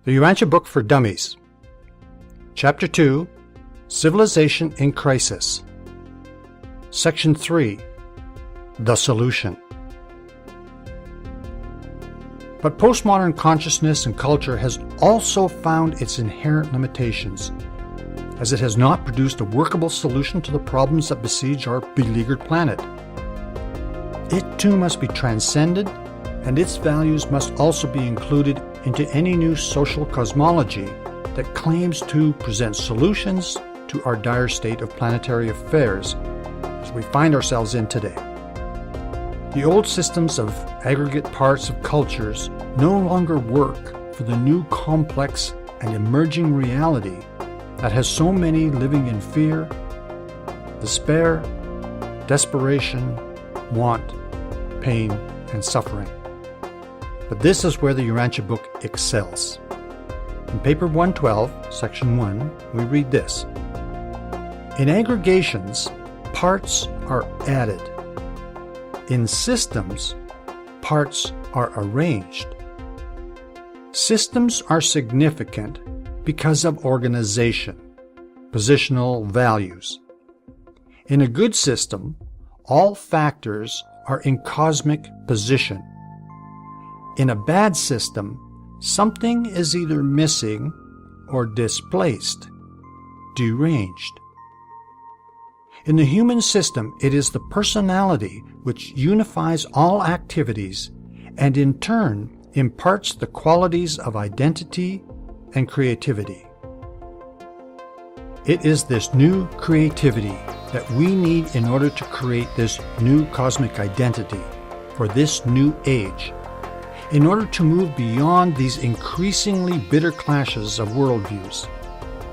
The Urantia Book for Dummies. Chapter 2, Civilization in Crisis. Section 3, The Solution. But postmodern consciousness and culture has also found its inherent limitations, as it has not produced a workable solution to the problems that besiege our beleaguered planet. It too must be transcended, and its values must also be included into any new social cosmology that claims to present solutions to our dire state of planetary affairs as we find ourselves in today. The old systems of aggregate parts of cultures no longer work for the new complex and emerging reality that has so many living in fear, despair, desperation, want, pain, and suffering. But this is where the Urantia Book excels. In paper 112, section 1, we read this. In aggregations, parts are added. In systems, parts are arranged. Systems are significant because of organization, positional values. In a good system, all factors are in cosmic position. In a bad system, something is either missing or displaced, deranged. In the human system, it is the personality which unifies all activities and in turn imparts the qualities of identity and creativity. It is this new creativity that we need in order to create this new cosmic identity for this new age, in order to move beyond these increasingly bitter clashes of worldviews,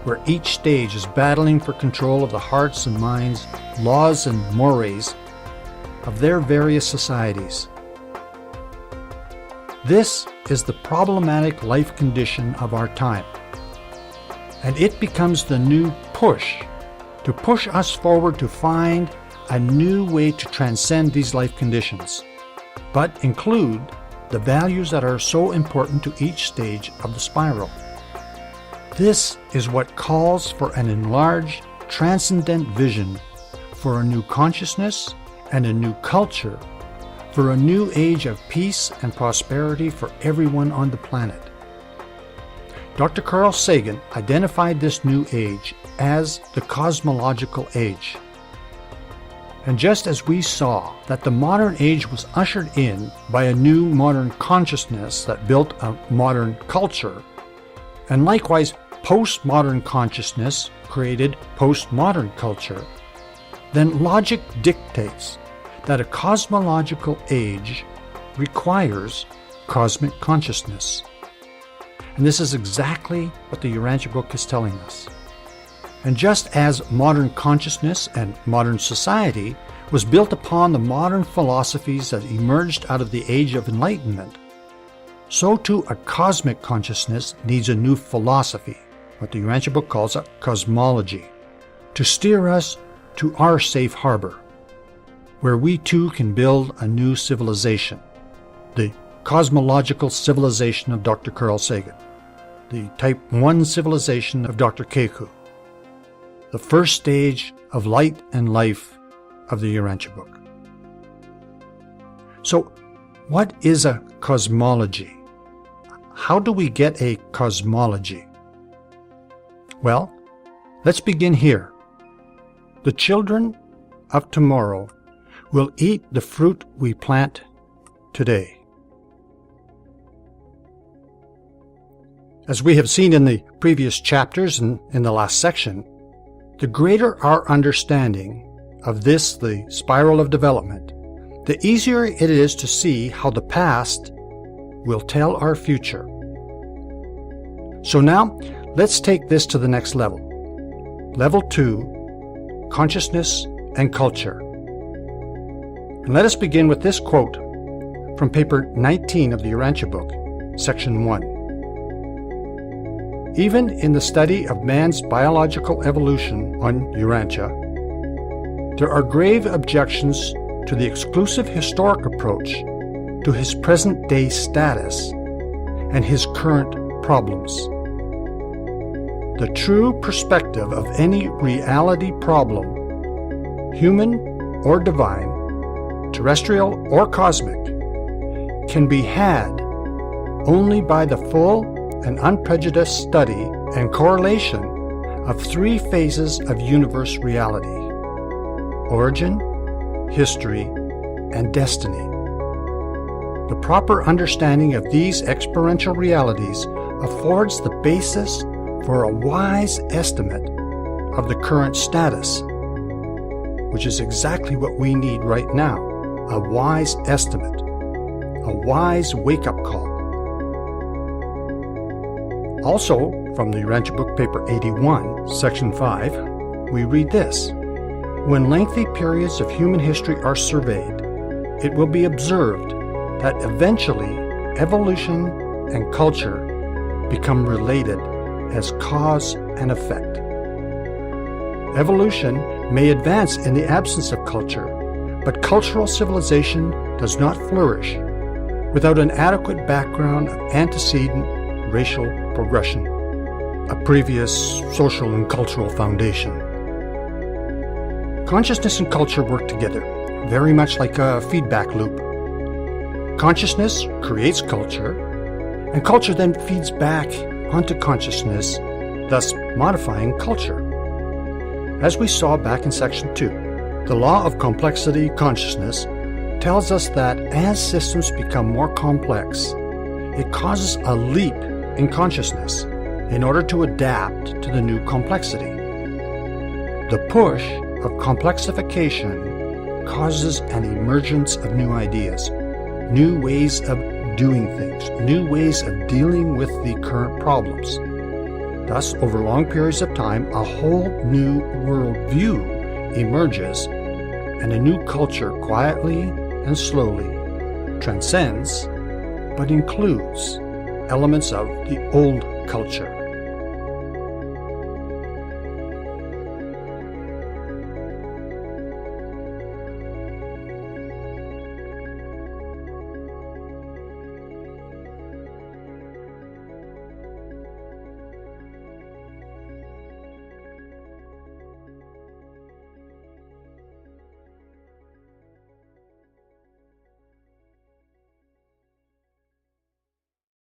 where each stage is battling for control of the hearts and minds, laws and mores of their various societies. This is the problematic life condition of our time, and it becomes the new push to push us forward to find a new way to transcend these life conditions, but include the values that are so important to each stage of the spiral. This is what calls for an enlarged, transcendent vision for a new consciousness and a new culture, for a new age of peace and prosperity for everyone on the planet. Dr. Carl Sagan identified this new age as the cosmological age. And just as we saw that the modern age was ushered in by a new modern consciousness that built a modern culture, and likewise postmodern consciousness created postmodern culture, then logic dictates that a cosmological age requires cosmic consciousness. And this is exactly what the Urantia Book is telling us. And just as modern consciousness and modern society was built upon the modern philosophies that emerged out of the Age of Enlightenment, so too a cosmic consciousness needs a new philosophy, what the Urantia Book calls a cosmology, to steer us to our safe harbor, where we too can build a new civilization, the cosmological civilization of Dr. Carl Sagan, the Type 1 civilization of Dr. Keku, the first stage of light and life of the Urantia Book. So, what is a cosmology? How do we get a cosmology? Well, let's begin here. The children of tomorrow will eat the fruit we plant today. As we have seen in the previous chapters and in the last section, the greater our understanding of this, the spiral of development, the easier it is to see how the past will tell our future. So now, let's take this to the next level. Level 2, Consciousness and Culture. And let us begin with this quote from paper 19 of the Urantia Book, section 1. Even in the study of man's biological evolution on Urantia, there are grave objections to the exclusive historic approach to his present-day status and his current problems. The true perspective of any reality problem, human or divine, terrestrial or cosmic, can be had only by the full and unprejudiced study and correlation of three phases of universe reality: origin, history, and destiny. The proper understanding of these experiential realities affords the basis for a wise estimate of the current status, which is exactly what we need right now: a wise estimate, a wise wake-up call. Also, from the Urantia Book, paper 81, section 5, we read this: when lengthy periods of human history are surveyed, it will be observed that eventually evolution and culture become related as cause and effect. Evolution may advance in the absence of culture, but cultural civilization does not flourish without an adequate background of antecedent racial progression, a previous social and cultural foundation. Consciousness and culture work together, very much like a feedback loop. Consciousness creates culture, and culture then feeds back onto consciousness, thus modifying culture. As we saw back in section 2, the law of complexity consciousness tells us that as systems become more complex, it causes a leap in consciousness in order to adapt to the new complexity. The push of complexification causes an emergence of new ideas, new ways of doing things, new ways of dealing with the current problems. Thus, over long periods of time, a whole new worldview emerges, and a new culture quietly and slowly transcends, but includes elements of the old culture.